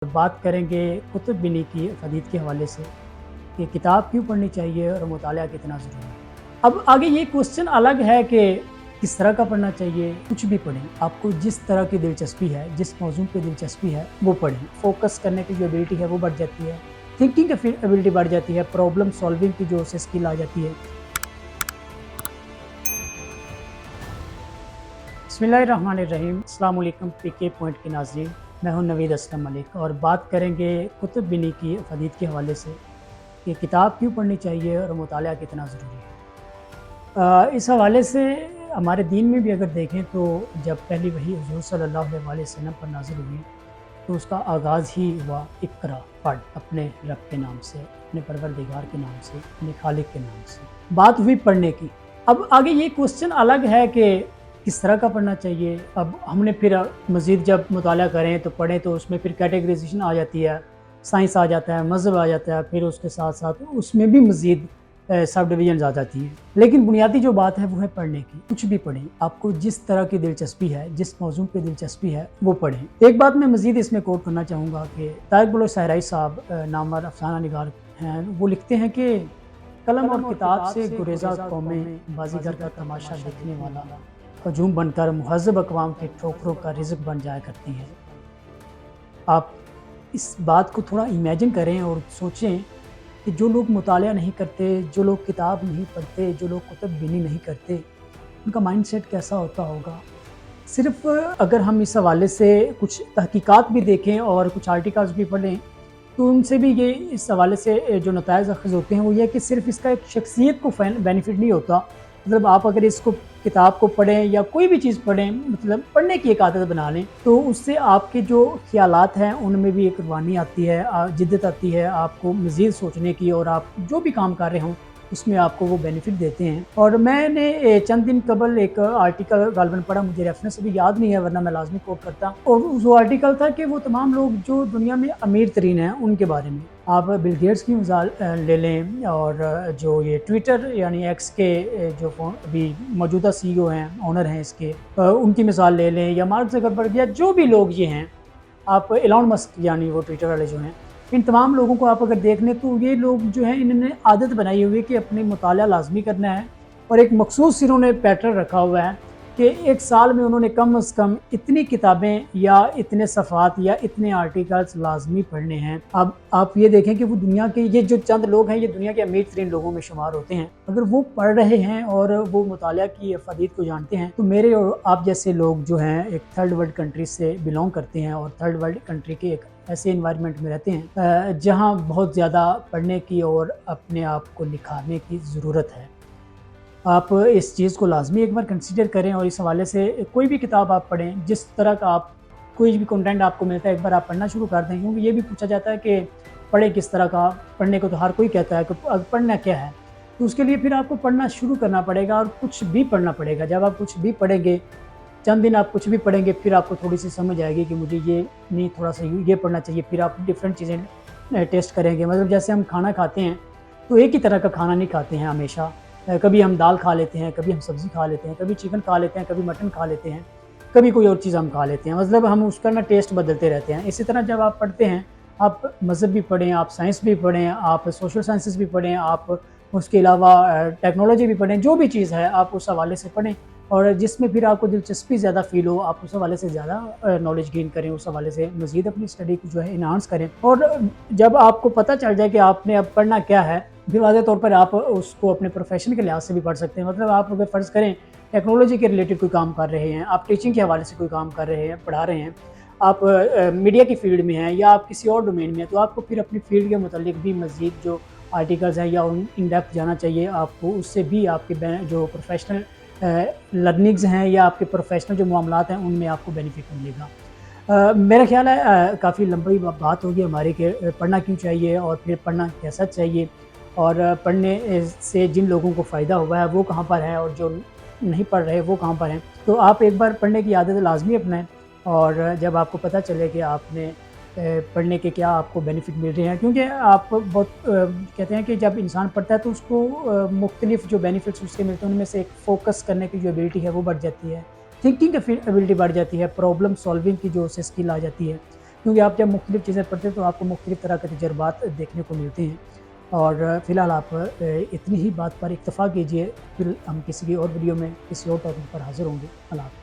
बात करेंगे कुतुब बिनी की हदीत के हवाले से कि किताब क्यों पढ़नी चाहिए और मुताला कितना ज़रूरी है। अब आगे ये क्वेश्चन अलग है कि किस तरह का पढ़ना चाहिए। कुछ भी पढ़ें, आपको जिस तरह की दिलचस्पी है, जिस मौजू पे दिलचस्पी है वो पढ़ें। फोकस करने की जो एबिलिटी है वो बढ़ जाती है, थिंकिंग एबिलिटी बढ़ जाती है, प्रॉब्लम सॉल्विंग की जो उससे स्किल आ जाती है। बिस्मिल्लाहिर्रहमानिर्रहीम। अस्सलाम वालेकुम पीके पॉइंट के नाज़रीन, मैं हूं नवीद असलम मलिक और बात करेंगे कुतुब बिनी की हदीत के हवाले से कि किताब क्यों पढ़नी चाहिए और मुताला कितना ज़रूरी है। इस हवाले से हमारे दीन में भी अगर देखें तो जब पहली वही हुज़ूर सल्लल्लाहु अलैहि वसल्लम पर नाज़िल हुई तो उसका आगाज़ ही हुआ इक़रा, पढ़ अपने रब के नाम से, अपने परवरदिगार के नाम से, अपने खालिक के नाम से। बात हुई पढ़ने की। अब आगे ये क्वेश्चन अलग है कि किस तरह का पढ़ना चाहिए। अब हमने फिर मज़ीद जब मुताला करें तो पढ़ें तो उसमें फिर कैटेगराइजेशन आ जाती है, साइंस आ जाता है, मज़हब आ जाता है, फिर उसके साथ साथ उसमें भी मज़ीद सब डिवीजन आ जाती है। लेकिन बुनियादी जो बात है वो है पढ़ने की। कुछ भी पढ़ें, आपको जिस तरह की दिलचस्पी है, जिस मौजू पे दिलचस्पी है वो पढ़ें। एक बात मैं मज़ीद इसमें कोट करना चाहूँगा कि तारिक बलोच सहराई साहब नामवर अफसाना निगार हैं, वो लिखते हैं कि कलम और किताब से गुरेज़ा कौमें बाज़ीगर का तमाशा देखने वाला हजूम बनकर मुहज़्ज़ब अक़वाम के ठोकरों का रिज़्क़ बन जाया करती है। आप इस बात को थोड़ा इमेजिन करें और सोचें कि जो लोग मुतालिया नहीं करते, जो लोग किताब नहीं पढ़ते, जो लोग कुतुब बिनी नहीं करते, उनका माइंडसेट कैसा होता होगा। सिर्फ़ अगर हम इस हवाले से कुछ तहकीकात भी देखें और कुछ आर्टिकल्स भी पढ़ें तो उनसे भी ये इस हवाले से जो नताइज अख़ज़ होते हैं वो ये है कि सिर्फ़ इसका एक शख्सियत को बेनिफिट नहीं होता। मतलब आप अगर इसको किताब को पढ़ें या कोई भी चीज़ पढ़ें, मतलब पढ़ने की एक आदत बना लें तो उससे आपके जो ख़्यालात हैं उनमें भी एक रवानी आती है, जिद्दत आती है आपको मज़ीद सोचने की, और आप जो भी काम कर रहे हों उसमें आपको वो बेनिफिट देते हैं। और मैंने चंद दिन कबल एक आर्टिकल गालिबन पढ़ा, मुझे रेफरेंस अभी याद नहीं है वरना मैं लाजमी कोट करता, और वो आर्टिकल था कि वो तमाम लोग जो दुनिया में अमीर तरीन हैं उनके बारे में। आप बिल गेट्स की मिसाल ले लें, और जो ये ट्विटर यानी एक्स के जो अभी मौजूदा CEO हैं, ओनर हैं इसके, उनकी मिसाल ले लें, या मार्क ज़करबर्ग, या जो भी लोग ये हैं, आप एलन मस्क यानी वो ट्विटर वाले जो हैं, इन तमाम लोगों को आप अगर देख लें तो ये लोग जो हैं इन्होंने आदत बनाई हुई है कि अपनी मुताला लाजमी करना है, और एक मखसूस इन्होंने पैटर्न रखा हुआ है कि एक साल में उन्होंने कम अज़ कम इतनी किताबें या इतने सफ़ात या इतने आर्टिकल्स लाजमी पढ़ने हैं। अब आप ये देखें कि वो दुनिया के ये जो चंद लोग हैं ये दुनिया के अमीर तरीन लोगों में शुमार होते हैं। अगर वो पढ़ रहे हैं और वो मुताला की अफादीत को जानते हैं तो मेरे और आप जैसे लोग जो हैं एक थर्ड वर्ल्ड कंट्री से बिलोंग करते हैं और थर्ड वर्ल्ड कंट्री के एक ऐसे इन्वायरमेंट में रहते हैं जहाँ बहुत ज़्यादा पढ़ने की और अपने आप को निखारने की ज़रूरत है। आप इस चीज़ को लाज़मी एक बार कंसीडर करें और इस हवाले से कोई भी किताब आप पढ़ें, जिस तरह का आप कोई भी कंटेंट आपको मिलता है एक बार आप पढ़ना शुरू कर दें, क्योंकि ये भी पूछा जाता है कि पढ़ें किस तरह का। पढ़ने को तो हर कोई कहता है कि पढ़ना क्या है, तो उसके लिए फिर आपको पढ़ना शुरू करना पड़ेगा और कुछ भी पढ़ना पड़ेगा। जब आप कुछ भी पढ़ेंगे, चंद दिन आप कुछ भी पढ़ेंगे, फिर आपको थोड़ी सी समझ आएगी कि मुझे ये नहीं, थोड़ा सा ये पढ़ना चाहिए। फिर आप डिफरेंट चीज़ें टेस्ट करेंगे। मतलब जैसे हम खाना खाते हैं तो एक ही तरह का खाना नहीं खाते हैं हमेशा। कभी हम दाल खा लेते हैं, कभी हम सब्ज़ी खा लेते हैं, कभी चिकन खा लेते हैं, कभी मटन खा लेते हैं, कभी कोई और चीज़ हम खा लेते हैं। मतलब हम उसका ना टेस्ट बदलते रहते हैं। इसी तरह जब आप पढ़ते हैं, आप मज़हब भी पढ़ें, आप साइंस भी पढ़ें, आप सोशल साइंसेस भी पढ़ें, आप उसके अलावा टेक्नोलॉजी भी पढ़ें, जो भी चीज़ है आप उस हवाले से पढ़ें, और जिसमें फिर आपको दिलचस्पी ज़्यादा फ़ील हो आप उस हवाले से ज़्यादा नॉलेज गेन करें, उस हवाले से मज़ीद अपनी स्टडी को जो है इन्हांस करें। और जब आपको पता चल जाए कि आपने अब पढ़ना क्या है, फिर वाज़ेह तौर पर आप उसको अपने प्रोफेशन के लिहाज से भी पढ़ सकते हैं। मतलब आप अगर फ़र्ज़ करें टेक्नोलॉजी के रिलेटेड कोई काम कर रहे हैं, आप टीचिंग के हवाले से कोई काम कर रहे हैं, पढ़ा रहे हैं, आप मीडिया की फ़ील्ड में हैं या आप किसी और डोमेन में हैं, तो आपको फिर अपनी फ़ील्ड के मुतालिक भी मज़ीद जो आर्टिकल्स हैं या इन डेप्थ जाना चाहिए आपको। उससे भी आपके जो प्रोफेशनल लर्निंग्स हैं या आपके प्रोफेशनल जो मामलात हैं उनमें आपको बेनिफिट मिलेगा। मेरा ख़्याल है काफ़ी लंबी बात होगी हमारी कि पढ़ना क्यों चाहिए और फिर पढ़ना कैसा चाहिए, और पढ़ने से जिन लोगों को फ़ायदा हुआ है वो कहाँ पर हैं और जो नहीं पढ़ रहे वो कहाँ पर हैं। तो आप एक बार पढ़ने की आदत लाज़मी अपनाएं, और जब आपको पता चले कि आपने पढ़ने के क्या आपको बेनिफिट मिल रहे हैं, क्योंकि आप बहुत कहते हैं कि जब इंसान पढ़ता है तो उसको मुख्तलिफ जो बेनिफिट्स उसके मिलते हैं उनमें से एक फ़ोकस करने की जो एबिलिटी है वो बढ़ जाती है, थिंकिंग एबिलिटी बढ़ जाती है, प्रॉब्लम सॉल्विंग की जो उससे स्किल आ जाती है। کیونکہ آپ جب مختلف چیزیں پڑھتے ہیں تو آپ کو مختلف طرح کے تجربات دیکھنے کو ملتے ہیں۔ اور فی الحال آپ اتنی ہی بات پر اکتفا کیجیے، پھر ہم کسی بھی اور ویڈیو میں کسی اور ٹاپک پر حاضر ہوں گے۔ اللہ حافظ۔